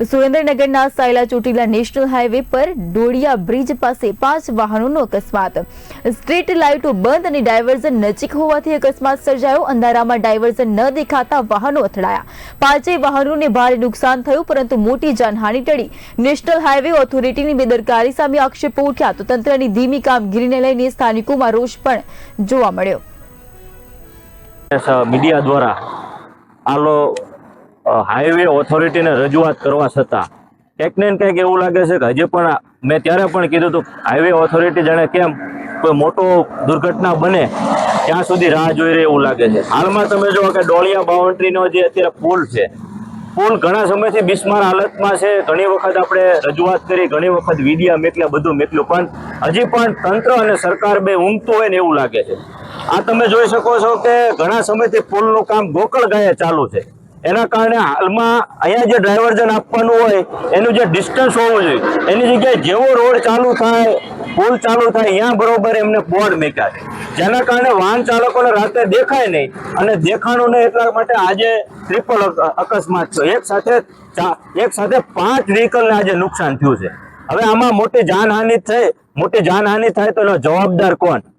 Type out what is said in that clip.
સુરેન્દ્રનગરના Sayla Chotila national highway પર Dodiya bridge પાસે 5 વાહનોનો અકસ્માત। સ્ટ્રીટ લાઇટો બંધ અને ડાયવર્ઝન નજીક હોવાથી અકસ્માત સર્જાયો। અંધારામાં ડાયવર્ઝન ન દેખાતા વાહનો અથડાયા। 5 વાહનોને ભારે નુકસાન થયું, પરંતુ મોટી જાનહાનિ ટળી। નેશનલ હાઈવે ઓથોરિટીની બેદરકારી સામે આક્ષેપો ઉઠ્યા તો તંત્રની ધીમી કામગીરીને લઈને સ્થાનિકોમાં રોષ પણ જોવા મળ્યો। મીડિયા દ્વારા આલો હાઈવે ઓથોરિટીને રજૂઆત કરવા છતાં કંઈક ને કંઈક એવું લાગે છે કે હજી પણ મેં ત્યારે પણ કીધું હતું હાઈવે ઓથોરિટી જાણે કેમ કોઈ મોટો દુર્ઘટના બને ત્યાં સુધી રાહ જોઈ રહી એવું લાગે છે। હાલમાં તમે જો કે ડોળિયા બાઉન્ડ્રીનો જે અત્યારે પુલ છે, પુલ ઘણા સમયથી બિસ્માર હાલતમાં છે। ઘણી વખત આપણે રજૂઆત કરી, ઘણી વખત વિડીયા મેકલ્યા, બધું મેકલ્યું, પણ હજી પણ તંત્ર અને સરકાર બે ઊંઘતું હોય ને એવું લાગે છે। આ તમે જોઈ શકો છો કે ઘણા સમયથી પુલનું કામ ગોકળ ગાયે ચાલુ છે। એના કારણે હાલમાં અહીંયા જે ડાયવર્ઝન આપવાનું હોય એનું જે ડિસ્ટન્સ હોવું જોઈએ, એની જગ્યાએ જેવો રોડ ચાલુ થાય, પુલ ચાલુ થાય, ત્યાં બરોબર એમને બોર્ડ મૂક્યા છે, જેના કારણે વાહન ચાલકોને રાતે દેખાય નહીં, અને દેખાણું નહીં એટલા માટે આજે ટ્રિપલ અકસ્માત થયો। એક સાથે 5 વ્હીકલને આજે નુકસાન થયું છે। હવે આમાં મોટી જાનહાનિ થાય તો એનો જવાબદાર કોણ?